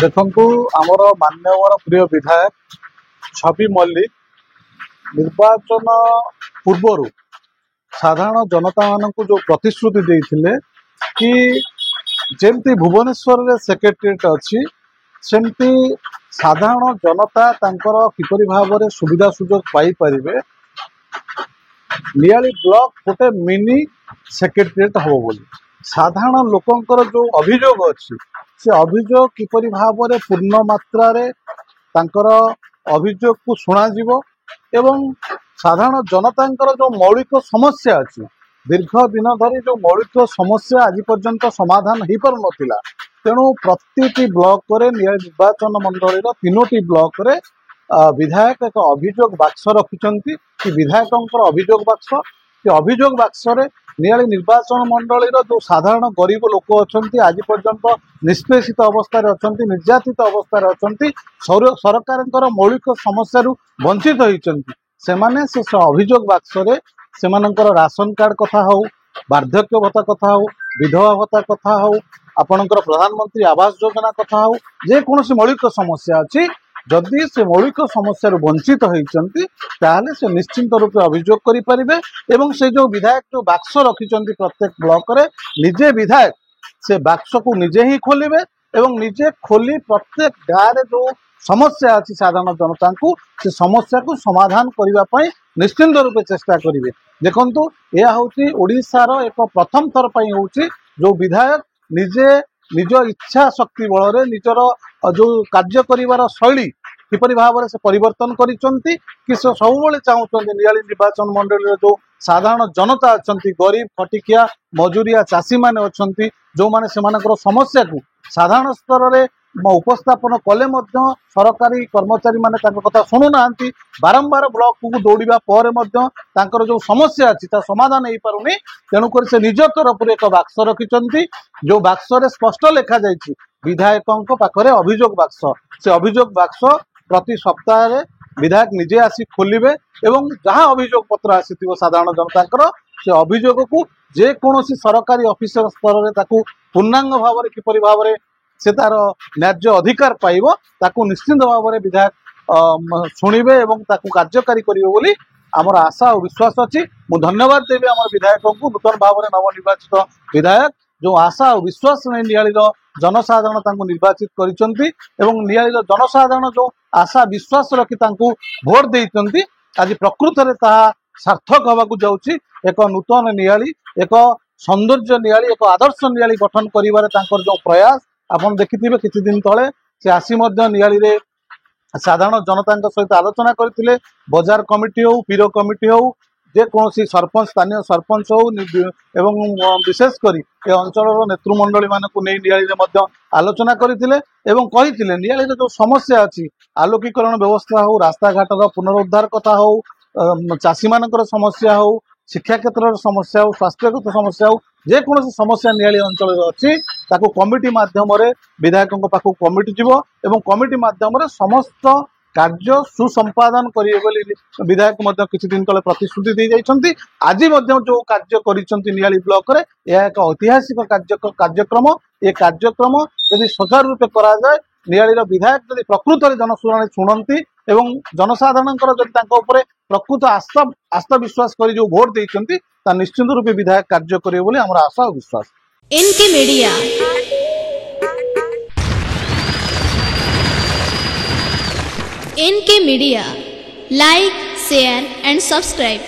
देखु आमर मान्यवर प्रिय विधायक छवि मल्लिक निर्वाचन पूर्व साधारण जनता मानक जो प्रतिश्रुति देते कि जमती भुवनेश्वर रे सेक्रेटेरिएट अच्छी सेमती साधारण जनता तांकर किपरि भाव में सुविधा सुजोग पाई परिबे नियाली ब्लॉक गोटे मिनी सेक्रेटेरिएट हम बोली साधारण लोकंकर जो अभियोग अच्छी से अभियोग किपरि भाव में पूर्ण मात्रा रे तांकर अभियोग को शुणा जीवो एवं साधारण जनतांकर जो मौलिक समस्या अच्छी दीर्घ दिन धरी जो मौलिक समस्या आज पर्यंत समाधान हो पार नथिला तेणु प्रति ब्लॉक रे निर्वाचन मंडल तीनोटी ब्लॉक रे विधायक एक अभियोग बाक्स रखिंट कि विधायकों अभियोग बाक्स कि अभियोग बाक्स रे नियाली निर्वाचन मंडल जो साधारण गरीब लोक अच्छा आज पर्यंत निष्पेषित अवस्था अच्छा निर्यातित अवस्था अच्छा सरकार मौलिक समस्या वंचित होती से अभियोग बाक्स रे सेमानंकर राशन कार्ड कथा हो वार्धक्य भत्ता कथा हो विधवा भत्ता कथा हो आपणकर प्रधानमंत्री आवास योजना कथा हो जेकोसी मौलिक समस्या अच्छी जदि से मौलिक समस्या वंचित होती से निश्चिंत रूपे अभियोग करें एवं से जो विधायक जो बाक्स रखिंट प्रत्येक ब्लॉक रे निजे विधायक से बाक्स को निजे ही खोलिबे एवं निजे खोली प्रत्येक गाँव में जो समस्या अच्छी साधारण जनता को से समस्या को समाधान करने निश्चिंत रूपे चेष्टा करेंगे देखु यह हूँ ओडिशार एक प्रथम थर पर हूँ जो विधायक निजे निज इच्छा शक्ति बल रे निजर जो कार्य करिवार शैली किपरि भाव से परिवर्तन करिसंती कि से सबुबले चाहूचंती नियाली निर्वाचन मंडल जो साधारण जनता अछंती गरीब फटिकिया मजूरिया चाषी माने अछंती जो माने सेमानकर समस्या को साधारण स्तर रे उपस्थापन कले सरकारी कर्मचारी माने तांको कथा शुणु नांती बारंबार ब्लॉक को दौड़ा पर जो समस्या अच्छी समाधान हो पारुनी तेणुक से निज तरफ एक बाक्स रखिंट जो बाक्स रे स्पष्ट लिखा जाइए विधायकों पाखरे अभियोग बाक्स से अभियोग बाक्स प्रति सप्ताह रे विधायक निजे आसी खोलिबे एवं जहाँ अभियोग पत्र आसीथिबो साधारण जनतांकर से अभियोग को जेकोसी सरकारी ऑफिसर स्तर रे ताकू पूर्णांग भाव में किपरि भाव में से तार न्याय्य अधिकार पाइबो ताकू निश्चिंत भाव में विधायक शुणिबे एवं ताकू कार्यकारी करिबे बोली आमर आशा और विश्वास अच्छी मु धन्यवाद देवी आम विधायकों को नूतन भाव में नवनिर्वाचित विधायक जो आशा और विश्वास नहीं नियाली जनसाधारण निर्वाचित करिसंती एवं नियाली जनसाधारण जो आशा विश्वास रखी भोट देइसंती आज प्रकृत में ताहा सार्थक होगाकू जाउची एक नूतन नियाली एक सौंदर्य नियाली एक आदर्श नियाली गठन करिवारे तांकर जो प्रयास आपन देखिथिबे किछि दिन तळे से आसी मध्य नियाली रे साधारण जनता सहित आलोचना करथिले बाजार कमिटी हो पीर कमिटी हो जेकोसी सरपंच स्थानीय सरपंच हो एवं विशेषकर ए अंचल नेतृमंडली मानकु नै नियाली रे आलोचना करथिले एवं कहिथिले नियाली रे जो समस्या अछि आलोकीकरण व्यवस्था हो रास्ता घाटर पुनरुद्धार कथा हो चाषी मानकर समस्या हो शिक्षा क्षेत्र समस्या हो स्वास्थ्यगत समस्या हो जेकोसी समस्या नियाली अंचल अच्छी ताकू कमिटी माध्यम विधायकों पाखु कमिटी जीव एवं कमिटी माध्यम समस्त कार्य सुसंपादन करेंगे विधायक किसी दिन तले प्रतिश्रुति दे जाइछंती आज जो कार्य करिसंती नियाली ब्लॉक रे यह एक ऐतिहासिक कार्यक्रम ये कार्यक्रम यदि सुचारू रूपे करा जाए नियाली विधायक यदि प्रकृत में जनशुणाणी शुणती एवं जनसाधारण प्रकृत आस्था विश्वास कर जो भोट देइछंती ता निश्चिंत रूपे विधायक कार्य करिवे बोली हमर आशा और विश्वास। NK media like share and subscribe.